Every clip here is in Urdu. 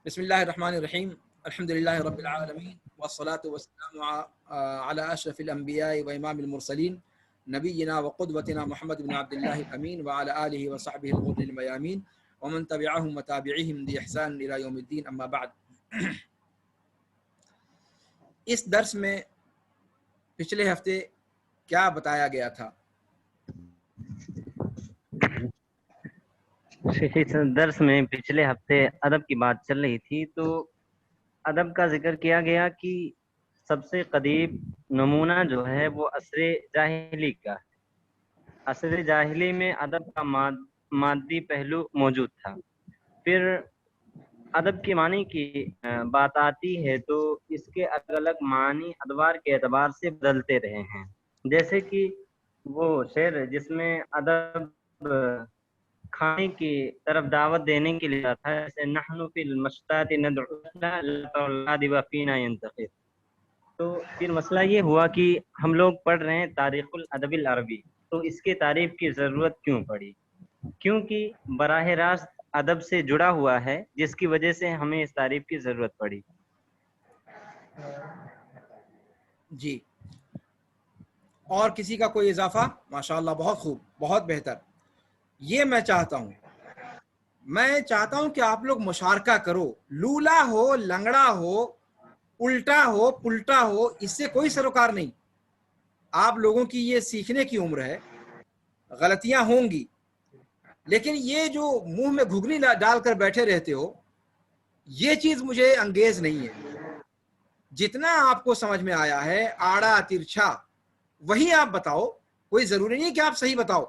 بسم اللہ الرحمن الرحیم الحمد للہ رب العالمین والصلاة والسلام علی اشرف الانبیاء و امام المرسلین نبینا و قدوتنا محمد بن عبد اللہ الامین وعلی آلہ و صحبہ الغر المیامین ومن تبعہم وتابعہم بإحسان الی یوم الدین اما بعد۔ اس درس میں پچھلے ہفتے کیا بتایا گیا تھا؟ اس درس میں پچھلے ہفتے ادب کی بات چل رہی تھی، تو ادب کا ذکر کیا گیا کہ سب سے قریب نمونہ جو ہے وہ عصر جاہلی کا ہے۔ عصر جاہلی میں ادب کا مادی پہلو موجود تھا، پھر ادب کے معنی کی بات آتی ہے تو اس کے الگ الگ معنی ادوار کے اعتبار سے بدلتے رہے ہیں، جیسے کہ وہ شعر جس میں ادب کھانے کی طرف دعوت دینے کے لیے تھا، جیسے نحن فی المشتات ندعو الاولاد وفینا ينتخب۔ تو پھر مسئلہ یہ ہوا کہ ہم لوگ پڑھ رہے ہیں تاریخ الادب العربی، تو اس کے تعریف کی ضرورت کیوں پڑی؟ کیونکہ براہ راست ادب سے جڑا ہوا ہے، جس کی وجہ سے ہمیں اس تعریف کی ضرورت پڑی۔ جی، اور کسی کا کوئی اضافہ؟ ماشاءاللہ، بہت خوب، بہت بہتر۔ یہ میں چاہتا ہوں کہ آپ لوگ مشارکہ کرو، لولا ہو، لنگڑا ہو، الٹا ہو، پلٹا ہو، اس سے کوئی سروکار نہیں۔ آپ لوگوں کی یہ سیکھنے کی عمر ہے، غلطیاں ہوں گی، لیکن یہ جو منہ میں گھگنی ڈال کر بیٹھے رہتے ہو، یہ چیز مجھے انگیز نہیں ہے۔ جتنا آپ کو سمجھ میں آیا ہے آڑا ترچھا وہی آپ بتاؤ، کوئی ضروری نہیں کہ آپ صحیح بتاؤ،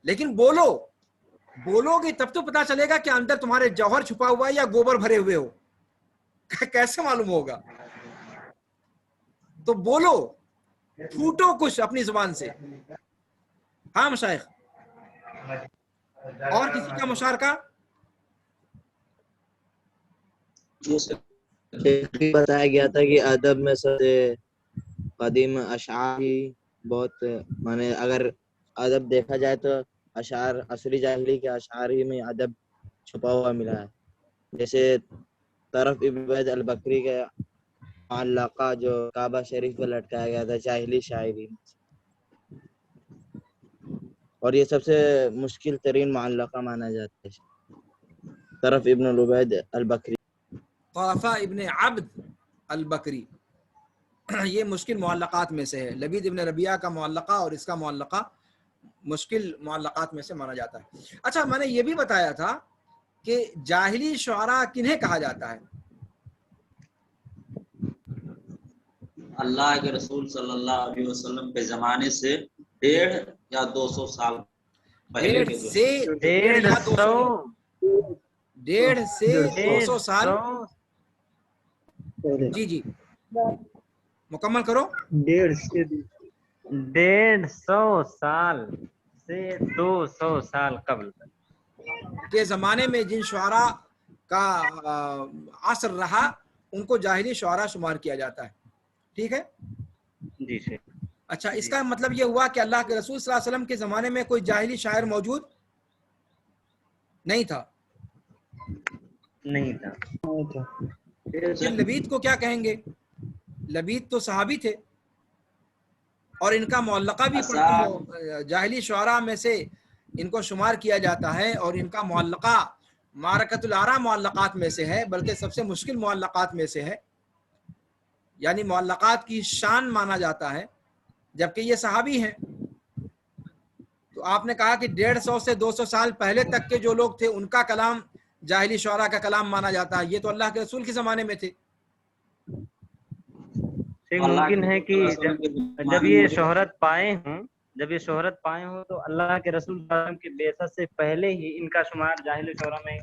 لیکن بولو گے تب تو پتا چلے گا کہ اندر تمہارے جوہر چھپا ہوا ہے یا گوبر بھرے ہوئے ہو، کیسے معلوم ہوگا؟ تو بولو، پھوٹو کچھ اپنی زبان سے۔ ہاں مشائخ، اور کسی کا مشارکہ؟ بتایا گیا تھا کہ ادب میں سب سے قدیم اشعار ہی بہت، مانے اگر ادب دیکھا جائے تو اشعار عصری جاہلی کے اشعار ہی میں ادب چھپا ہوا ملا ہے، جیسے طرف ابن عبید البکری کا معلقہ جو کعبہ شریف پہ لٹکایا گیا تھا جاہلی شاعری، اور یہ سب سے مشکل ترین معلقہ مانا جاتا ہے، طرف ابن عبید البکری، طرفہ ابن عبد البکری، یہ مشکل معلقات میں سے ہے۔ لبید ابن ربیعہ کا معلقہ اور اس کا معلقہ مشکل معلقات میں سے مانا جاتا ہے۔ اچھا، میں نے یہ بھی بتایا تھا کہ جاہلی شعراء کنہیں کہا جاتا ہے؟ اللہ کے رسول صلی اللہ علیہ وسلم کے زمانے سے 150 یا 200 سال پہلے کے جو 150 سے 200 سال۔ جی مکمل کرو۔ 150 سال سے 200 سال قبل کے زمانے میں جن شعراء کا عصر رہا ان کو جاہلی شعراء شمار کیا جاتا ہے، ٹھیک ہے؟ جی سے۔ اچھا، اس کا مطلب یہ ہوا کہ اللہ کے رسول صلی اللہ علیہ وسلم کے زمانے میں کوئی جاہلی شاعر موجود نہیں تھا؟ نہیں تھا۔ پھر لبید کو کیا کہیں گے؟ لبید تو صحابی تھے، اور ان کا معلقہ بھی جاہلی شعراء میں سے ان کو شمار کیا جاتا ہے، اور ان کا معلقہ معرکۃ الآراء معلقات میں سے ہے، بلکہ سب سے مشکل معلقات میں سے ہے، یعنی معلقات کی شان مانا جاتا ہے، جبکہ یہ صحابی ہیں۔ تو آپ نے کہا کہ 150 سے 200 سال پہلے تک کے جو لوگ تھے ان کا کلام جاہلی شعراء کا کلام مانا جاتا ہے، یہ تو اللہ کے رسول کے زمانے میں تھے۔ ممکن ہے کہ جب یہ شہرت پائے ہوں تو اللہ کے رسول صلی اللہ علیہ وسلم کی بعثت سے پہلے ہی ان کا شمار جاہل شعراء میں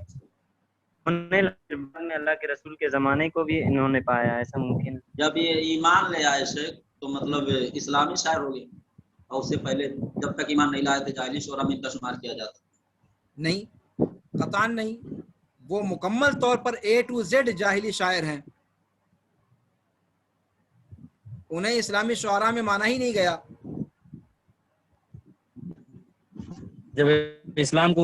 ہونے لگا، بعد میں اللہ کے رسول کے زمانے کو بھی انہوں نے پایا، ایسا ممکن ہے۔ جب یہ ایمان لے آئے شیخ تو مطلب اسلامی شاعر ہو گئے، اور اس سے پہلے جب تک ایمان نہیں لائے تھے جاہلی شعراء میں ان کا شمار کیا جاتا؟ نہیں، قطعاً نہیں، وہ مکمل طور پر A to Z جاہلی شاعر ہیں، انہیں اسلامی شعراء میں مانا ہی نہیں گیا۔ جب اسلام کو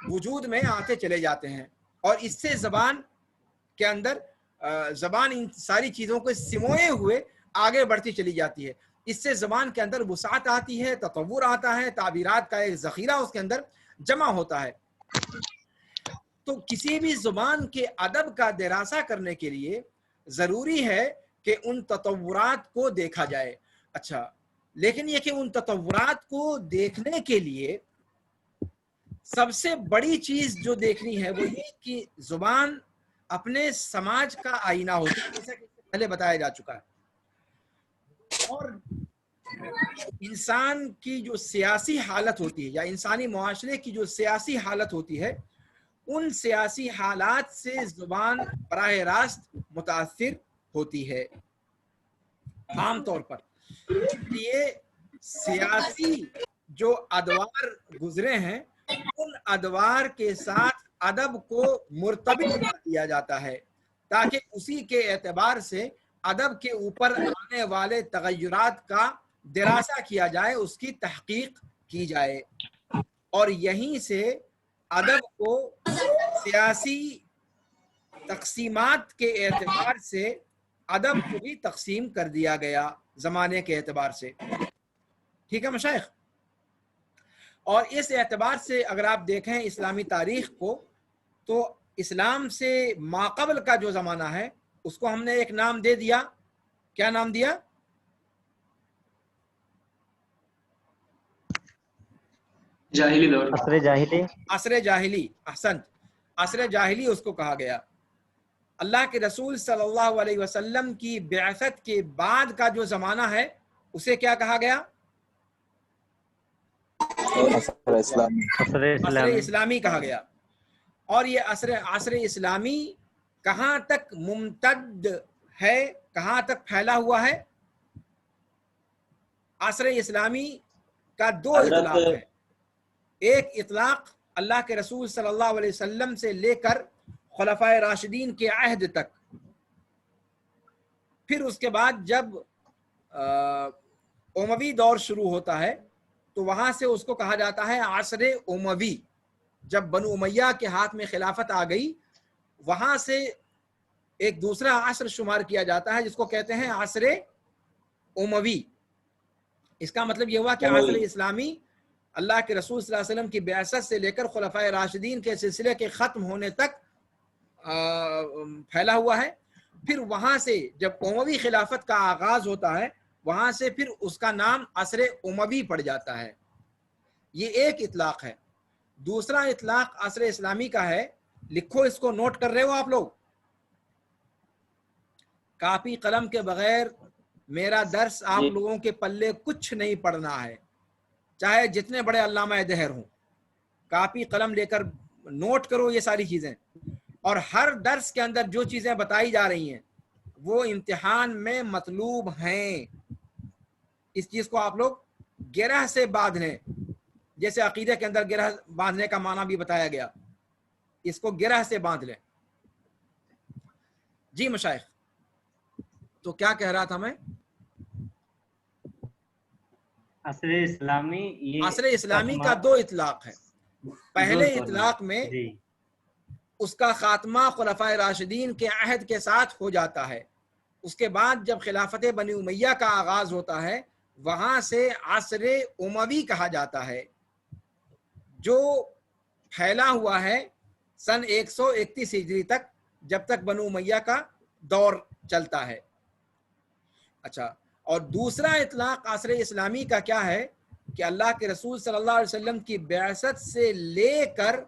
وجود میں آتے چلے جاتے ہیں، اور اس سے زبان کے اندر زبان ان ساری چیزوں کو سموئے ہوئے آگے بڑھتی چلی جاتی ہے. اس سے زبان کے اندر وسعت آتی ہے، تطور آتا ہے، تعبیرات کا ایک ذخیرہ اس کے اندر جمع ہوتا ہے. تو کسی بھی زبان کے ادب کا دراسہ کرنے کے لیے ضروری ہے کہ ان تطورات کو دیکھا جائے. اچھا، لیکن یہ کہ ان تطورات کو دیکھنے کے لیے سب سے بڑی چیز جو دیکھنی ہے وہ یہ کہ زبان اپنے سماج کا آئینہ ہوتی ہے، جیسا کہ پہلے بتایا جا چکا ہے. اور انسان کی جو سیاسی حالت ہوتی ہے یا انسانی معاشرے کی جو سیاسی حالت ہوتی ہے، ان سیاسی حالات سے زبان براہ راست متاثر ہوتی ہے عام طور پر. اس لیے سیاسی جو ادوار گزرے ہیں ان ادوار کے ساتھ ادب کو مرتبط کر دیا جاتا ہے تاکہ اسی کے اعتبار سے ادب کے اوپر آنے والے تغیرات کا دراسہ کیا جائے، اس کی تحقیق کی جائے. اور یہیں سے ادب کو سیاسی تقسیمات کے اعتبار سے ادب کو بھی تقسیم کر دیا گیا زمانے کے اعتبار سے. ٹھیک ہے مشائخ؟ اور اس اعتبار سے اگر آپ دیکھیں اسلامی تاریخ کو تو اسلام سے ماقبل کا جو زمانہ ہے اس کو ہم نے ایک نام دے دیا. کیا نام دیا؟ جاہلی دور. عصر جاہلی. عصر جاہلی. احسنت، عصر جاہلی اس کو کہا گیا. اللہ کے رسول صلی اللہ علیہ وسلم کی بعثت کے بعد کا جو زمانہ ہے اسے کیا کہا گیا؟ عصر اسلامی کہا گیا. اور یہ عصر اسلامی کہاں تک ممتد ہے، کہاں تک پھیلا ہوا ہے؟ عصر اسلامی کا دو اطلاق ہے. ایک اطلاق اللہ کے رسول صلی اللہ علیہ وسلم سے لے کر خلفائے راشدین کے عہد تک، پھر اس کے بعد جب اموی دور شروع ہوتا ہے تو وہاں سے اس کو کہا جاتا ہے عصر اموی. جب بنو امیہ کے ہاتھ میں خلافت آ گئی وہاں سے ایک دوسرا عصر شمار کیا جاتا ہے جس کو کہتے ہیں عصر اموی. اس کا مطلب یہ ہوا کہ عصر اسلامی اللہ کے رسول صلی اللہ علیہ وسلم کی بعثت سے لے کر خلفائے راشدین کے سلسلے کے ختم ہونے تک پھیلا ہوا ہے. پھر وہاں سے جب اموی خلافت کا آغاز ہوتا ہے وہاں سے پھر اس کا نام عصر اموی پڑ جاتا ہے. یہ ایک اطلاق ہے. دوسرا اطلاق عصر اسلامی کا ہے، لکھو اس کو، نوٹ کر رہے ہو آپ لوگ؟ کاپی قلم کے بغیر میرا درس آپ لوگوں کے پلے کچھ نہیں پڑنا ہے، چاہے جتنے بڑے علامہ دہر ہوں. کاپی قلم لے کر نوٹ کرو یہ ساری چیزیں، اور ہر درس کے اندر جو چیزیں بتائی جا رہی ہیں وہ امتحان میں مطلوب ہیں. اس چیز کو آپ لوگ گرہ سے باندھ لیں، جیسے عقیدے کے اندر گرہ باندھنے کا معنی بھی بتایا گیا، اس کو گرہ سے باندھ لیں. جی مشائخ، تو کیا کہہ رہا تھا میں؟ عصر اسلامی، عصر اسلامی کا دو اطلاق ہے. پہلے اطلاق میں اس کا خاتمہ خلفائے راشدین کے عہد کے ساتھ ہو جاتا ہے. اس کے بعد جب خلافت بنی امیہ کا آغاز ہوتا ہے وہاں سے عصر اموی کہا جاتا ہے، جو پھیلا ہوا ہے سن 131 ہجری تک، جب تک بنو امیہ کا دور چلتا ہے. اچھا، اور دوسرا اطلاق عصر اسلامی کا کیا ہے کہ اللہ کے رسول صلی اللہ علیہ وسلم کی بعثت سے لے کر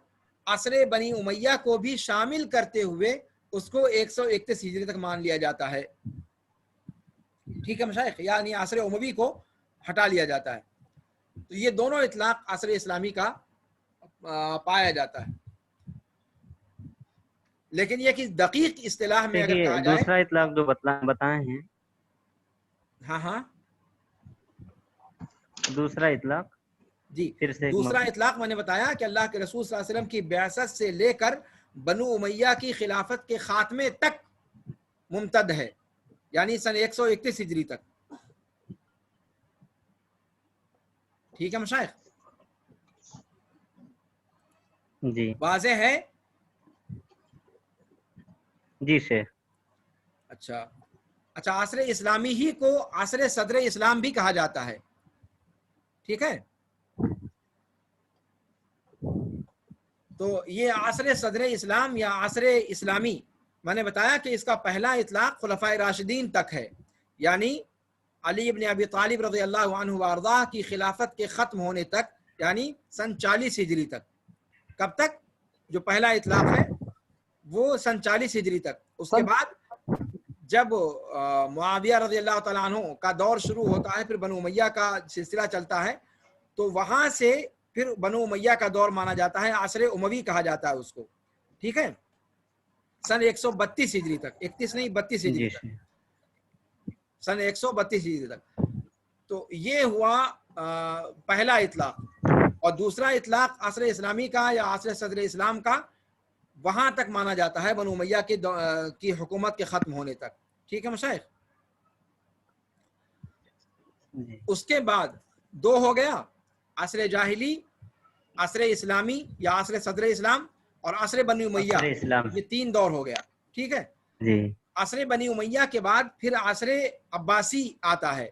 عصر بنی امیہ کو بھی شامل کرتے ہوئے اس کو 131 ہجری تک مان لیا جاتا ہے. ٹھیک ہے مشائخ؟ یعنی عصر اموی کو ہٹا لیا جاتا ہے. تو یہ دونوں اطلاق عصر اسلامی کا پایا جاتا ہے. لیکن یہ کہ دقیق اصطلاح میں اگر کہا جائے، دوسرا اطلاق جو بتائے ہیں، ہاں دوسرا اطلاق جی، دوسرا اطلاق میں نے بتایا کہ اللہ کے رسول صلی اللہ علیہ وسلم کی بعثت سے لے کر بنو امیہ کی خلافت کے خاتمے تک ممتد ہے، یعنی سن 131 ہجری تک. ٹھیک ہے مشائخ؟ جی واضح ہے؟ جی شیخ. اچھا اچھا، عصر اسلامی ہی کو عصر صدر اسلام بھی کہا جاتا ہے، ٹھیک ہے؟ تو یہ عصر صدر اسلام یا عصر اسلامی، میں نے بتایا کہ اس کا پہلا اطلاق خلفائے راشدین تک ہے، یعنی علی ابن ابی طالب رضی اللہ عنہ وارضاہ کی خلافت کے ختم ہونے تک، یعنی سن 40 ہجری تک. کب تک جو پہلا اطلاق ہے؟ وہ سن 40 ہجری تک. اس کے بعد جب معاویہ رضی اللہ تعالیٰ عنہ کا دور شروع ہوتا ہے، پھر بنو امیہ کا سلسلہ چلتا ہے، تو وہاں سے پھر بنو امیہ کا دور مانا جاتا ہے، عصر اموی کہا جاتا ہے اس کو، ٹھیک ہے؟ سن 132 ہجری تک، 31 نہیں 32 ہجری جی تک، شیخ. سن 132 ہجری تک. تو یہ ہوا پہلا اطلاق. اور دوسرا اطلاق عصر اسلامی کا یا عصر صدر اسلام کا وہاں تک مانا جاتا ہے بنو امیہ کی حکومت کے ختم ہونے تک، ٹھیک ہے مشائخ؟ جی. اس کے بعد دو ہو گیا، عصر جاہلی، عصر اسلامی یا عصر صدر اسلام، اور عصر بنی امیہ. عصر اسلام. یہ 3 دور ہو گیا، ٹھیک ہے؟ جی. عصر بنی امیہ کے بعد پھر عصر عباسی آتا ہے.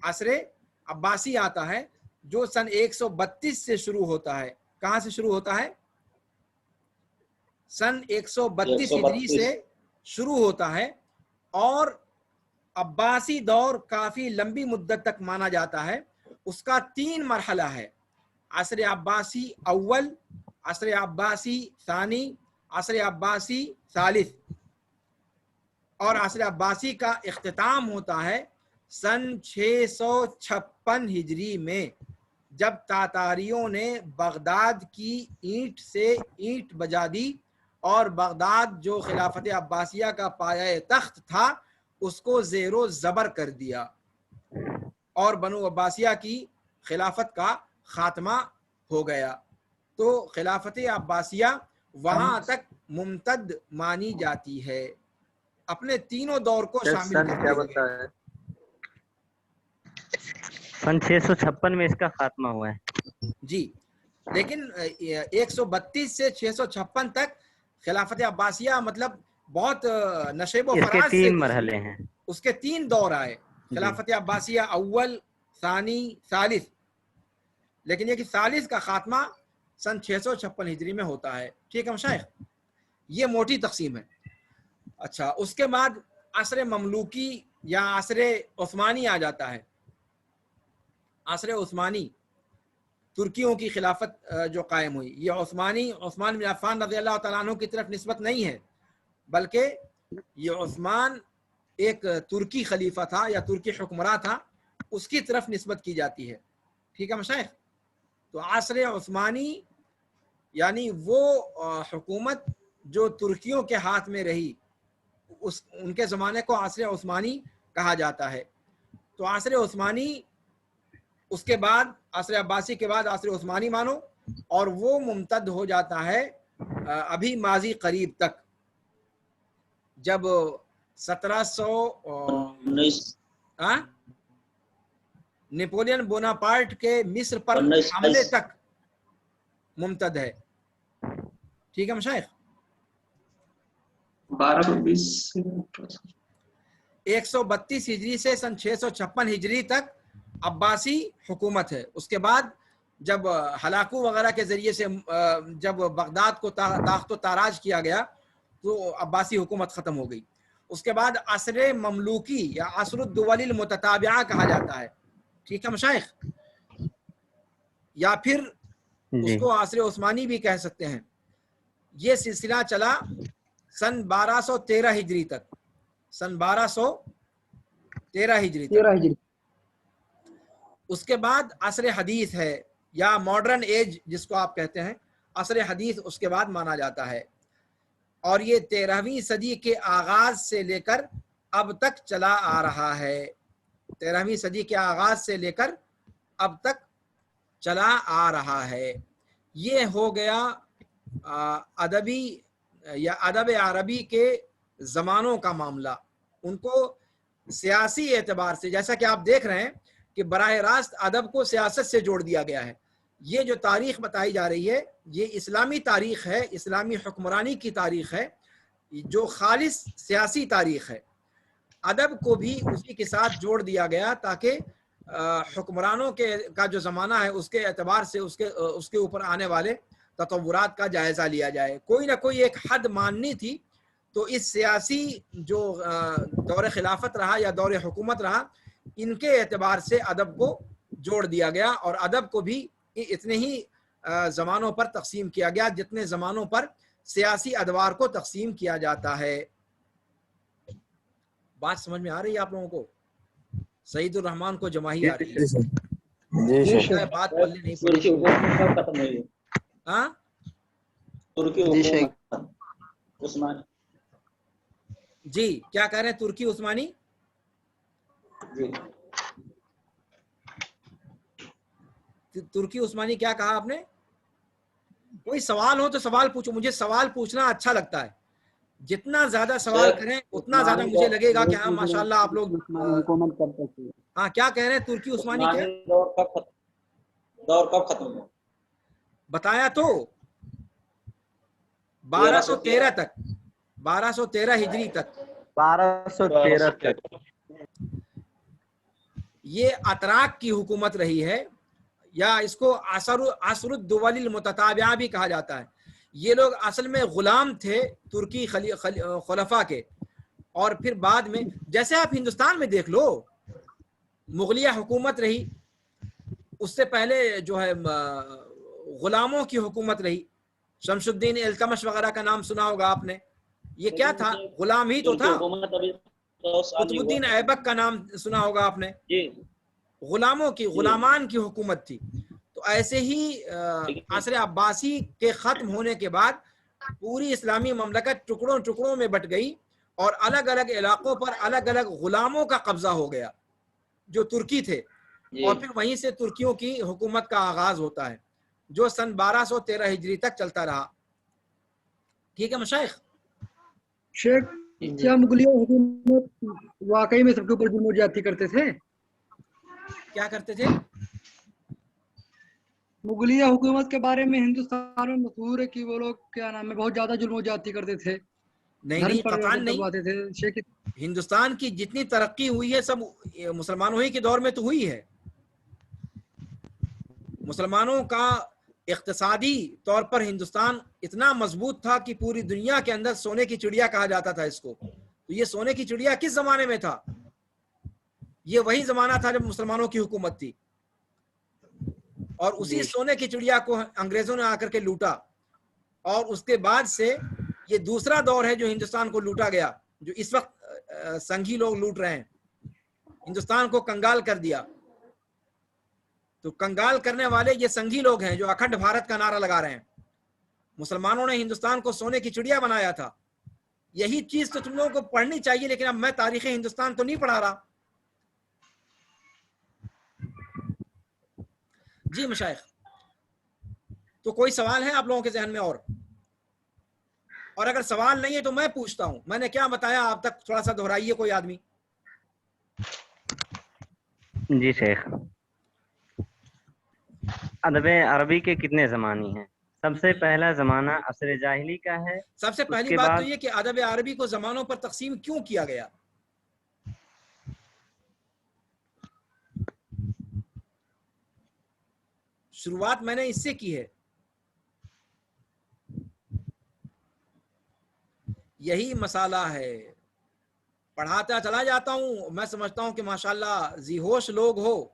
عصر عباسی آتا ہے جو سن 132 سے شروع ہوتا ہے. کہاں سے شروع ہوتا ہے؟ سن 132 ہجری سے شروع ہوتا ہے، اور عباسی دور کافی لمبی مدت تک مانا جاتا ہے. اس کا 3 مرحلہ ہے: عصر عباسی اول، عصر عباسی ثانی، عصر عباسی ثالث. اور عصر عباسی کا اختتام ہوتا ہے سن 656 ہجری میں، جب تاتاریوں نے بغداد کی اینٹ سے اینٹ بجا دی، اور بغداد جو خلافت عباسیہ کا پایہ تخت تھا اس کو زیر و زبر کر دیا، اور بنو عباسیہ کی خلافت کا خاتمہ ہو گیا. تو خلافت عباسیہ وہاں تک ممتد مانی جاتی ہے، اپنے تینوں دور کو شامل کرتے ہوئے. سن 656 میں اس کا خاتمہ ہوا ہے. جی، لیکن 132 سے 656 تک خلافت عباسیہ مطلب بہت نشیب و اس کے فراز سے 3 مرحلے ہیں. اس کے 3 دور آئے، خلافت عباسیہ اول، ثانی، ثالث. لیکن یہ کہ ثالث کا خاتمہ سن 656 ہجری میں ہوتا ہے، ٹھیک ہے مشائخ؟ یہ موٹی تقسیم ہے. اچھا، اس کے بعد عصر مملوکی یا عصر عثمانی آ جاتا ہے. عصر عثمانی ترکیوں کی خلافت جو قائم ہوئی، یہ عثمان بن عفان رضی اللہ تعالیٰ عنہ کی طرف نسبت نہیں ہے، بلکہ یہ عثمان ایک ترکی خلیفہ تھا یا ترکی حکمراں تھا، اس کی طرف نسبت کی جاتی ہے، ٹھیک ہے مشائخ؟ تو عصر عثمانی یعنی وہ حکومت جو ترکیوں کے ہاتھ میں رہی، ان کے زمانے کو عصر عثمانی کہا جاتا ہے. تو عصر عثمانی، اس کے بعد عصر عباسی کے بعد عصر عثمانی مانو، اور وہ ممتد ہو جاتا ہے ابھی ماضی قریب تک، جب 1719 نیپولین بوناپارٹ کے مصر پر حملے تک ممتد ہے، ٹھیک ہے مشائخ؟ 132 ہجری سے سن 656 ہجری تک عباسی حکومت ہے. اس کے بعد جب ہلاکو وغیرہ کے ذریعے سے جب بغداد کو تاخت و تاراج کیا گیا تو عباسی حکومت ختم ہو گئی. اس کے بعد عصر مملوکی یا عصر الدول المتتابعہ کہا جاتا ہے، ٹھیک ہے مشائخ؟ یا پھر اس کو عصر عثمانی بھی کہہ سکتے ہیں. یہ سلسلہ چلا سن 1213 ہجری تک، سن 1213 ہجری تک. اس کے بعد عصر حدیث ہے یا ماڈرن ایج جس کو آپ کہتے ہیں، عصر حدیث اس کے بعد مانا جاتا ہے، اور یہ 13ویں صدی کے آغاز سے لے کر اب تک چلا آ رہا ہے. 13ویں صدی کے آغاز سے لے کر اب تک چلا آ رہا ہے. یہ ہو گیا ادبی یا ادب عربی کے زمانوں کا معاملہ. ان کو سیاسی اعتبار سے، جیسا کہ آپ دیکھ رہے ہیں کہ براہ راست ادب کو سیاست سے جوڑ دیا گیا ہے، یہ جو تاریخ بتائی جا رہی ہے یہ اسلامی تاریخ ہے، اسلامی حکمرانی کی تاریخ ہے، جو خالص سیاسی تاریخ ہے۔ ادب کو بھی اسی کے ساتھ جوڑ دیا گیا تاکہ حکمرانوں کا جو زمانہ ہے اس کے اعتبار سے اس کے اوپر آنے والے تطورات کا جائزہ لیا جائے۔ کوئی نہ کوئی ایک حد ماننی تھی، تو اس سیاسی جو دور خلافت رہا یا دور حکومت رہا، ان کے اعتبار سے ادب کو جوڑ دیا گیا، اور ادب کو بھی اتنے ہی زمانوں پر تقسیم کیا گیا جتنے زمانوں پر سیاسی ادوار کو تقسیم کیا جاتا ہے۔ بات سمجھ میں آ رہی ہے آپ لوگوں کو؟ سعید الرحمان کو جماہی آ رہی ہے، بات پلے نہیں ترکی پڑی۔ حکومت کب ختم ہوئی؟ ہاں ترکی حکومت عثمانی، جی کیا کہہ رہے ہیں؟ ترکی عثمانی، جی ترکی عثمانی کیا کہا آپ نے؟ کوئی سوال ہو تو سوال پوچھو، مجھے سوال پوچھنا اچھا لگتا ہے، جتنا زیادہ سوال کریں اتنا زیادہ مجھے لگے گا کہ ہاں ماشاءاللہ آپ لوگ۔ حکومت کب تک ہوئی؟ ہاں کیا کہہ رہے ہیں؟ ترکی عثمانی کیا دور کب ختم ہوا؟ بتایا تو 1213 تک، 1213 ہجری تک 1213 تک یہ اتراک کی حکومت رہی ہے، یا اس کو عصر الدول المتتابعہ بھی کہا جاتا ہے۔ یہ لوگ اصل میں غلام تھے ترکی خلفاء کے، اور پھر بعد میں جیسے آپ ہندوستان میں دیکھ لو مغلیہ حکومت رہی، اس سے پہلے جو ہے غلاموں کی حکومت رہی، شمس الدین التمش وغیرہ کا نام سنا ہوگا آپ نے، یہ کیا تھا؟ غلام ہی تو تھا۔ قطب الدین ایبک کا نام سنا ہوگا آپ نے، غلاموں کی، غلامان کی حکومت تھی۔ تو ایسے ہی عصر عباسی کے ختم ہونے کے بعد پوری اسلامی مملکت ٹکڑوں ٹکڑوں میں بٹ گئی، اور الگ الگ علاقوں پر الگ الگ غلاموں کا قبضہ ہو گیا جو ترکی تھے، اور پھر وہیں سے ترکیوں کی حکومت کا آغاز ہوتا ہے جو سن 1213 ہجری تک چلتا رہا۔ ٹھیک ہے مشائخ؟ شیخ کیا مغلیہ حکومت واقعی میں سب کے اوپر ظلم و زیادتی کرتے تھے؟ کیا کرتے تھے؟ مغلیہ حکومت کے بارے میں ہندوستان میں مشہور ہے کہ وہ لوگ کیا نام ہے بہت زیادہ ظلم و زیادتی کرتے تھے، نہیں قطعاً نہیں۔ کرواتے تھے۔ شیخ ہندوستان کی جتنی ترقی ہوئی ہے سب مسلمانوں ہی کے دور میں تو ہوئی ہے۔ مسلمانوں کا اقتصادی طور پر ہندوستان اتنا مضبوط تھا کہ پوری دنیا کے اندر سونے کی چڑیا کہا جاتا تھا اس کو۔ تو یہ سونے کی چڑیا کس زمانے میں تھا؟ یہ وہی زمانہ تھا جب مسلمانوں کی حکومت تھی، اور اسی سونے کی چڑیا کو انگریزوں نے آ کر کے لوٹا، اور اس کے بعد سے یہ دوسرا دور ہے جو ہندوستان کو لوٹا گیا، جو اس وقت سنگھی لوگ لوٹ رہے ہیں، ہندوستان کو کنگال کر دیا۔ تو کنگال کرنے والے یہ سنگھی لوگ ہیں جو اکھنڈ بھارت کا نعرہ لگا رہے ہیں۔ مسلمانوں نے ہندوستان کو سونے کی چڑیا بنایا تھا۔ یہی چیز تو تم لوگوں کو پڑھنی چاہیے، لیکن اب میں تاریخ ہندوستان تو نہیں پڑھا رہا۔ جی مشائخ، تو کوئی سوال ہے آپ لوگوں کے ذہن میں؟ اور اگر سوال نہیں ہے تو میں پوچھتا ہوں، میں نے کیا بتایا آپ تک تھوڑا سا دہرائیے کوئی آدمی۔ جی شیخ، ادب عربی کے کتنے زمانے ہیں؟ سب سے پہلا زمانہ عصر جاہلی کا ہے۔ سب سے پہلی بات تو یہ کہ ادب عربی کو زمانوں پر تقسیم کیوں کیا گیا؟ شروعات میں نے اس سے کی ہے۔ یہی مسئلہ ہے، پڑھاتا چلا جاتا ہوں، میں سمجھتا ہوں کہ ماشاءاللہ ذی ہوش لوگ ہو،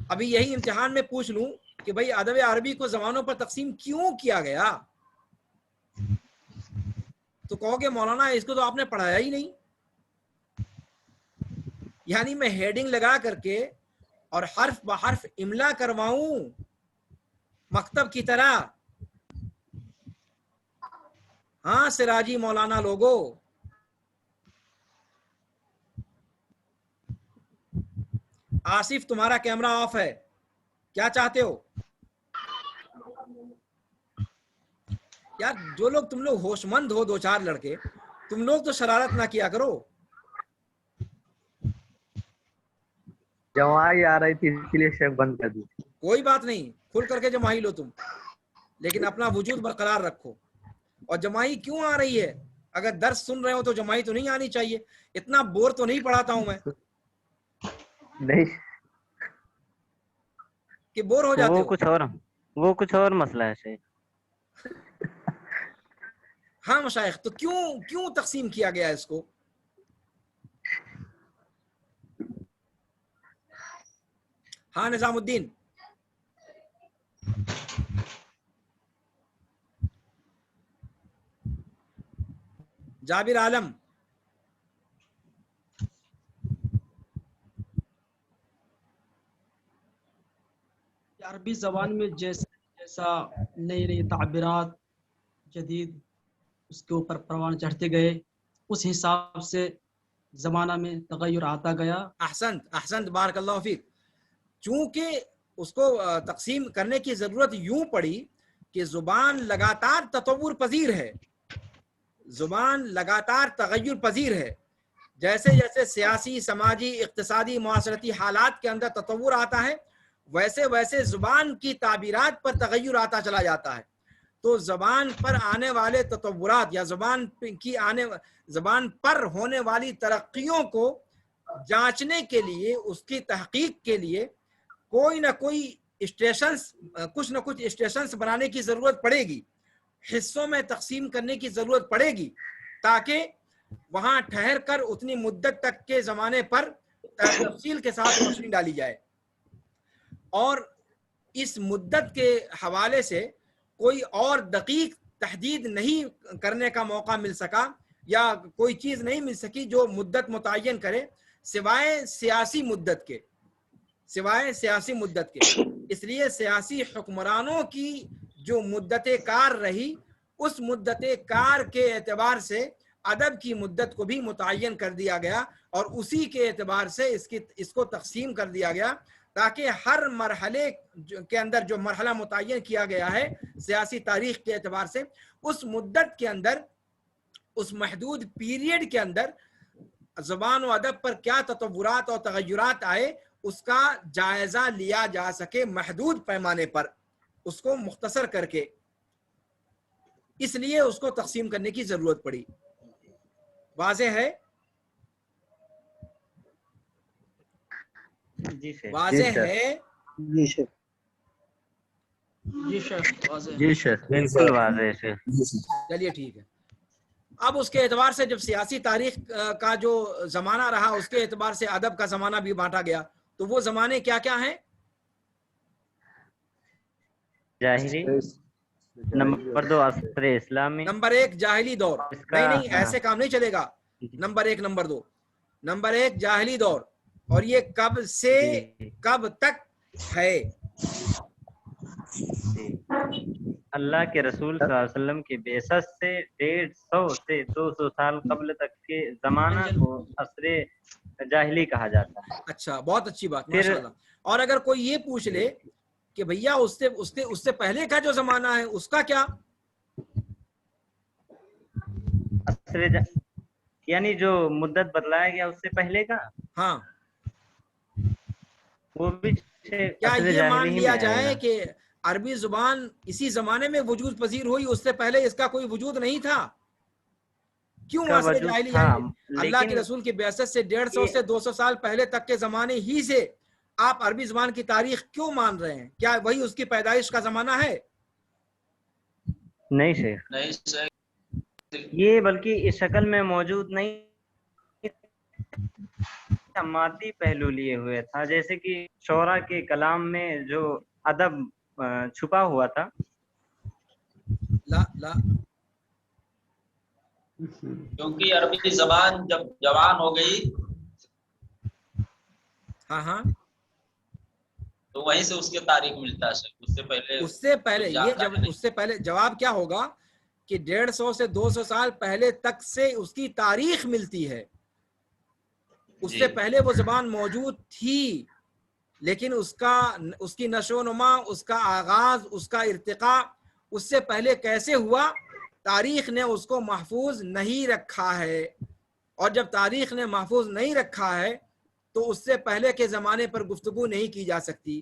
ابھی یہی امتحان میں پوچھ لوں کہ بھئی ادب عربی کو زمانوں پر تقسیم کیوں کیا گیا، تو کہو گے مولانا اس کو تو آپ نے پڑھایا ہی نہیں۔ یعنی میں ہیڈنگ لگا کر کے اور حرف بحرف املا کرواؤں مکتب کی طرح؟ ہاں سراجی مولانا لوگو، آصف تمہارا کیمرہ آف ہے، کیا چاہتے ہو؟ یار جو لوگ تم لوگ ہوش مند ہو، دو چار لڑکے، تم لوگ تو شرارت نہ کیا کرو۔ جمائی آ رہی تھی اس لیے شیخ بند کر دی۔ کوئی بات نہیں، کھل کر کے جمائی لو تم، لیکن اپنا وجود برقرار رکھو. اور جمائی کیوں آ رہی ہے؟ اگر درس سن رہے ہو تو جمائی تو نہیں آنی چاہیے. اتنا بور تو نہیں پڑھاتا ہوں میں نہیں، کہ بور ہو جاتے ہو. وہ کچھ اور مسئلہ ہے شیخ. ہاں مشائخ، تو کیوں تقسیم کیا گیا اس کو؟ ہاں نظام الدین. جابر عالم. عربی زبان میں جیسا نئی نئی تعبیرات جدید اس کے اوپر پروان چڑھتے گئے، اس حساب سے زمانہ میں تغیر آتا گیا. احسنت بارک اللہ فیک. چونکہ اس کو تقسیم کرنے کی ضرورت یوں پڑی کہ زبان لگاتار تطور پذیر ہے، زبان لگاتار تغیر پذیر ہے. جیسے جیسے سیاسی، سماجی، اقتصادی، معاشرتی حالات کے اندر تطور آتا ہے، ویسے ویسے زبان کی تعبیرات پر تغیر آتا چلا جاتا ہے. تو زبان پر آنے والے تطورات یا زبان پر ہونے والی ترقیوں کو جانچنے کے لیے، اس کی تحقیق کے لیے کوئی نہ کوئی کچھ نہ کچھ اسٹیشنز بنانے کی ضرورت پڑے گی، حصوں میں تقسیم کرنے کی ضرورت پڑے گی، تاکہ وہاں ٹھہر کر اتنی مدت تک کے زمانے پر تفصیل کے ساتھ روشنی ڈالی جائے. اور اس مدت کے حوالے سے کوئی اور دقیق تحدید نہیں کرنے کا موقع مل سکا، یا کوئی چیز نہیں مل سکی جو مدت متعین کرے سوائے سیاسی مدت کے. اس لیے سیاسی حکمرانوں کی جو مدت کار رہی، اس مدت کار کے اعتبار سے ادب کی مدت کو بھی متعین کر دیا گیا، اور اسی کے اعتبار سے اس کو تقسیم کر دیا گیا، تاکہ ہر مرحلے کے اندر جو مرحلہ متعین کیا گیا ہے سیاسی تاریخ کے اعتبار سے، اس مدت کے اندر، اس محدود پیریڈ کے اندر زبان و ادب پر کیا تطورات اور تغیرات آئے، اس کا جائزہ لیا جا سکے محدود پیمانے پر، اس کو مختصر کر کے. اس لیے اس کو تقسیم کرنے کی ضرورت پڑی. واضح ہے؟ واضح ہے؟ جی شیخ بالکل واضح ہے. چلیے ٹھیک ہے. اب اس کے اعتبار سے جب سیاسی تاریخ کا جو زمانہ رہا، اس کے اعتبار سے ادب کا زمانہ بھی بانٹا گیا. تو وہ زمانے کیا کیا ہیں؟ جاہلی، نمبر 2 عصر اسلامی، نمبر 1 جاہلی دور. نہیں ایسے کام نہیں چلے گا. نمبر 1 نمبر 2 جاہلی دور، اور یہ کب سے کب تک ہے؟ اللہ کے رسول صلی اللہ علیہ وسلم کی بعثت سے 150 سے 200 سال قبل تک کے زمانہ کو عصر جاہلی کہا جاتا ہے. اچھا، بہت اچھی بات، ماشاءاللہ. اور اگر کوئی یہ پوچھ لے کہ بھیا اس سے پہلے کا جو زمانہ ہے اس کا کیا؟ یعنی جو مدت بتلایا گیا اس سے پہلے کا، ہاں، وہ بھی کیا یہ مان لیا جائے کہ عربی زبان اسی زمانے میں وجود پذیر ہوئی، اس سے پہلے اس کا کوئی وجود نہیں تھا؟ کیوں عصر جاہلی ہے؟ اللہ کے رسول کی بعثت سے 150 سے 200 سال پہلے تک کے زمانے ہی سے آپ عربی زبان کی تاریخ کیوں مان رہے ہیں؟ کیا وہی اس کی پیدائش کا زمانہ ہے؟ نہیں شیخ، یہ بلکہ اس شکل میں موجود نہیں، مادی پہلو لیے ہوئے تھا، جیسے کہ شعراء کے کلام میں جو ادب چھپا ہوا تھا. لا کیونکہ عربی زبان جب جوان ہو گئی، ہاں، تو وہیں سے اس کے تاریخ ملتا ہے. اس سے پہلے جواب کیا ہوگا کہ 150 سے 200 سال پہلے تک سے اس کی تاریخ ملتی ہے. اس سے پہلے وہ زبان موجود تھی، لیکن اس کی نشو و نما، اس کا آغاز، اس کا ارتقاء اس سے پہلے کیسے ہوا، تاریخ نے اس کو محفوظ نہیں رکھا ہے. اور جب تاریخ نے محفوظ نہیں رکھا ہے تو اس سے پہلے کے زمانے پر گفتگو نہیں کی جا سکتی.